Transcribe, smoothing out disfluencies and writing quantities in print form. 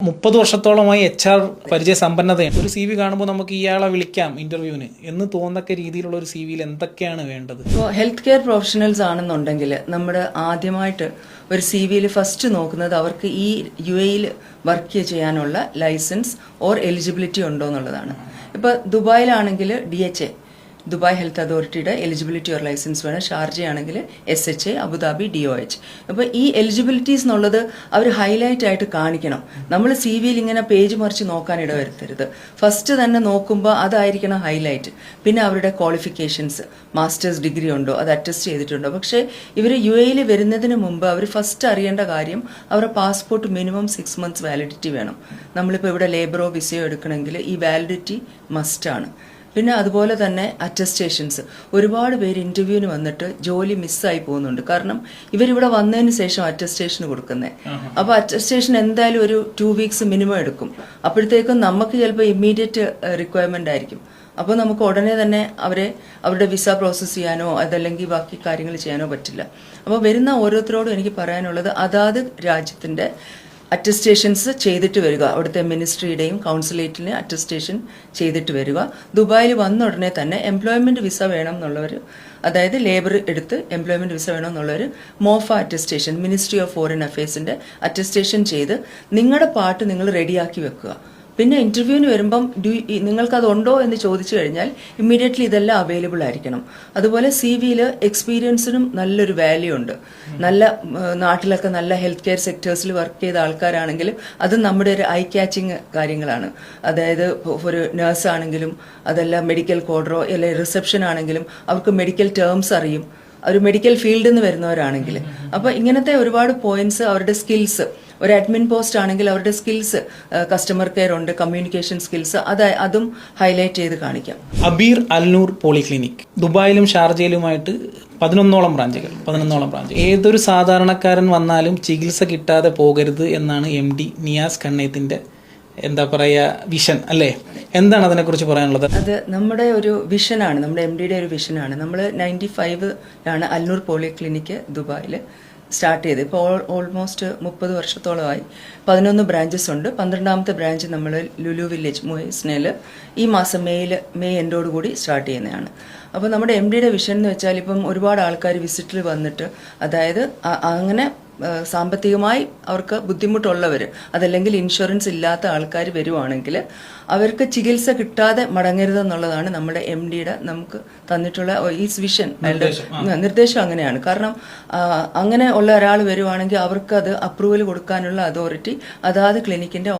30 വർഷത്തോളമായി HR പരിചയ സമ്പന്നതയാണ്. ഒരു CV കാണുമ്പോൾ നമുക്ക് ഇയാളെ വിളിക്കാം ഇന്റർവ്യൂവിന് എന്ന് തോന്നക്ക രീതിയിലുള്ള ഒരു CVയിൽ എന്തൊക്കെയാണ് വേണ്ടത്? ഇപ്പോൾ ഹെൽത്ത് കെയർ പ്രൊഫഷണൽസ് ആണെന്നുണ്ടെങ്കിൽ നമ്മുടെ ആദ്യമായിട്ട് ഒരു CVയിൽ ഫസ്റ്റ് നോക്കുന്നത് അവർക്ക് ഈ UAE വർക്ക് ചെയ്യാനുള്ള ലൈസൻസ് ഓർ എലിജിബിലിറ്റി ഉണ്ടോ എന്നുള്ളതാണ്. ഇപ്പോൾ ദുബായിലാണെങ്കിൽ DHA ദുബായ് ഹെൽത്ത് അതോറിറ്റിയുടെ എലിജിബിലിറ്റി ഓർ ലൈസൻസ് വേണം. ഷാർജയാണെങ്കിൽ SHA, അബുദാബി DOH. അപ്പോൾ ഈ എലിജിബിലിറ്റീസ് എന്നുള്ളത് അവർ ഹൈലൈറ്റ് ആയിട്ട് കാണിക്കണം. നമ്മൾ CVയിൽ ഇങ്ങനെ പേജ് മറിച്ച് നോക്കാൻ ഇടവരുത്തരുത്. ഫസ്റ്റ് തന്നെ നോക്കുമ്പോൾ അതായിരിക്കണം ഹൈലൈറ്റ്. പിന്നെ അവരുടെ ക്വാളിഫിക്കേഷൻസ്, മാസ്റ്റേഴ്സ് ഡിഗ്രി ഉണ്ടോ, അത് അറ്റസ്റ്റ് ചെയ്തിട്ടുണ്ടോ. പക്ഷേ ഇവർ UAE വരുന്നതിന് മുമ്പ് അവർ ഫസ്റ്റ് അറിയേണ്ട കാര്യം അവരുടെ പാസ്പോർട്ട് മിനിമം 6 months വാലിഡിറ്റി വേണം. നമ്മളിപ്പോൾ ഇവിടെ ലേബറോ വിസയോ എടുക്കണമെങ്കിൽ ഈ വാലിഡിറ്റി മസ്റ്റാണ്. പിന്നെ അതുപോലെ തന്നെ അറ്റസ്റ്റേഷൻസ്. ഒരുപാട് പേര് ഇന്റർവ്യൂവിന് വന്നിട്ട് ജോലി മിസ്സായി പോകുന്നുണ്ട്. കാരണം ഇവരിവിടെ വന്നതിന് ശേഷം അറ്റസ്റ്റേഷൻ കൊടുക്കുന്നത്. അപ്പോൾ അറ്റസ്റ്റേഷൻ എന്തായാലും ഒരു 2 weeks മിനിമം എടുക്കും. അപ്പോഴത്തേക്കും നമുക്ക് ചിലപ്പോൾ ഇമ്മീഡിയറ്റ് റിക്വയർമെന്റ് ആയിരിക്കും. അപ്പോൾ നമുക്ക് ഉടനെ തന്നെ അവരുടെ വിസ പ്രോസസ്സ് ചെയ്യാനോ അതല്ലെങ്കിൽ ബാക്കി കാര്യങ്ങൾ ചെയ്യാനോ പറ്റില്ല. അപ്പോൾ വരുന്ന ഓരോരുത്തരോടും എനിക്ക് പറയാനുള്ളത് അതാത് രാജ്യത്തിന്റെ അറ്റസ്റ്റേഷൻസ് ചെയ്തിട്ട് വരിക. അവിടുത്തെ മിനിസ്ട്രിയുടെയും കൗൺസിലേറ്റിനെ അറ്റസ്റ്റേഷൻ ചെയ്തിട്ട് വരിക. ദുബായിൽ വന്ന ഉടനെ തന്നെ എംപ്ലോയ്മെന്റ് വിസ വേണം എന്നുള്ളവർ, അതായത് ലേബർ എടുത്ത് എംപ്ലോയ്മെന്റ് വിസ വേണം എന്നുള്ളവർ MOFA attestation, ministry of foreign അഫയേഴ്സിന്റെ അറ്റസ്റ്റേഷൻ ചെയ്ത് നിങ്ങളുടെ പാർട്ട് നിങ്ങൾ റെഡിയാക്കി വെക്കുക. പിന്നെ ഇന്റർവ്യൂവിന് വരുമ്പം നിങ്ങൾക്കത് ഉണ്ടോ എന്ന് ചോദിച്ചു കഴിഞ്ഞാൽ ഇമ്മീഡിയറ്റ്ലി ഇതെല്ലാം അവൈലബിൾ ആയിരിക്കണം. അതുപോലെ CVയിൽ എക്സ്പീരിയൻസിനും നല്ലൊരു വാല്യൂ ഉണ്ട്. നല്ല നാട്ടിലൊക്കെ നല്ല ഹെൽത്ത് കെയർ സെക്ടേഴ്സിൽ വർക്ക് ചെയ്ത ആൾക്കാരാണെങ്കിലും അത് നമ്മുടെ ഒരു ഐ ക്യാച്ചിങ് കാര്യങ്ങളാണ്. അതായത് ഒരു നേഴ്സ് ആണെങ്കിലും അതല്ല മെഡിക്കൽ കോഡറോ അല്ലെങ്കിൽ റിസപ്ഷൻ ആണെങ്കിലും അവർക്ക് മെഡിക്കൽ ടേംസ് അറിയും, ഒരു മെഡിക്കൽ ഫീൽഡിൽ നിന്ന് വരുന്നവരാണെങ്കിൽ. അപ്പോൾ ഇങ്ങനത്തെ ഒരുപാട് പോയിന്റ്സ്, അവരുടെ സ്കിൽസ്, ഒരു അഡ്മിൻ പോസ്റ്റ് ആണെങ്കിൽ അവരുടെ സ്കിൽസ്, കസ്റ്റമർ കെയർ ഉണ്ട്, കമ്മ്യൂണിക്കേഷൻ സ്കിൽസ്, അതും ഹൈലൈറ്റ് ചെയ്ത് കാണിക്കാം. അബീർ അൽനൂർ പോളിക്ലിനിക് ദുബായിലും ഷാർജയിലുമായിട്ട് 11ഓളം ബ്രാഞ്ച്. ഏതൊരു സാധാരണക്കാരൻ വന്നാലും ചികിത്സ കിട്ടാതെ പോകരുത് എന്നാണ് MD നിയാസ് കണ്ണേത്തിന്റെ എന്താ പറയുക വിഷൻ അല്ലേ? എന്താണ് അതിനെക്കുറിച്ച് പറയാനുള്ളത്? അത് നമ്മുടെ ഒരു വിഷനാണ്, നമ്മുടെ MDയുടെ ഒരു വിഷനാണ്. നമ്മൾ 95-ലാണ് അൽനൂർ പോളിക്ലിനിക്ക് ദുബായിൽ സ്റ്റാർട്ട് ചെയ്ത്. ഇപ്പോൾ ഓൾമോസ്റ്റ് 30 വർഷത്തോളമായി. 11 ബ്രാഞ്ചസ് ഉണ്ട്. 12ാമത്തെ ബ്രാഞ്ച് നമ്മൾ ലുലു വില്ലേജ് മുഹൈസ്നയിൽ ഈ മാസം മെയ് എൻഡോടുകൂടി സ്റ്റാർട്ട് ചെയ്യുന്നതാണ്. അപ്പോൾ നമ്മുടെ MDയുടെ വിഷൻ എന്ന് വെച്ചാൽ ഇപ്പം ഒരുപാട് ആൾക്കാർ വിസിറ്റിൽ വന്നിട്ട്, അതായത് അങ്ങനെ സാമ്പത്തികമായി അവർക്ക് ബുദ്ധിമുട്ടുള്ളവർ, അതല്ലെങ്കിൽ ഇൻഷുറൻസ് ഇല്ലാത്ത ആൾക്കാർ വരുവാണെങ്കിൽ അവർക്ക് ചികിത്സ കിട്ടാതെ മടങ്ങരുതെന്നുള്ളതാണ് നമ്മുടെ MDയുടെ നമുക്ക് തന്നിട്ടുള്ള ഈ വിഷൻ, നിർദ്ദേശം അങ്ങനെയാണ്. കാരണം അങ്ങനെ ഉള്ള ഒരാൾ വരുവാണെങ്കിൽ അവർക്ക് അത് അപ്രൂവൽ കൊടുക്കാനുള്ള അതോറിറ്റി അതാത് ക്ലിനിക്കിന്റെ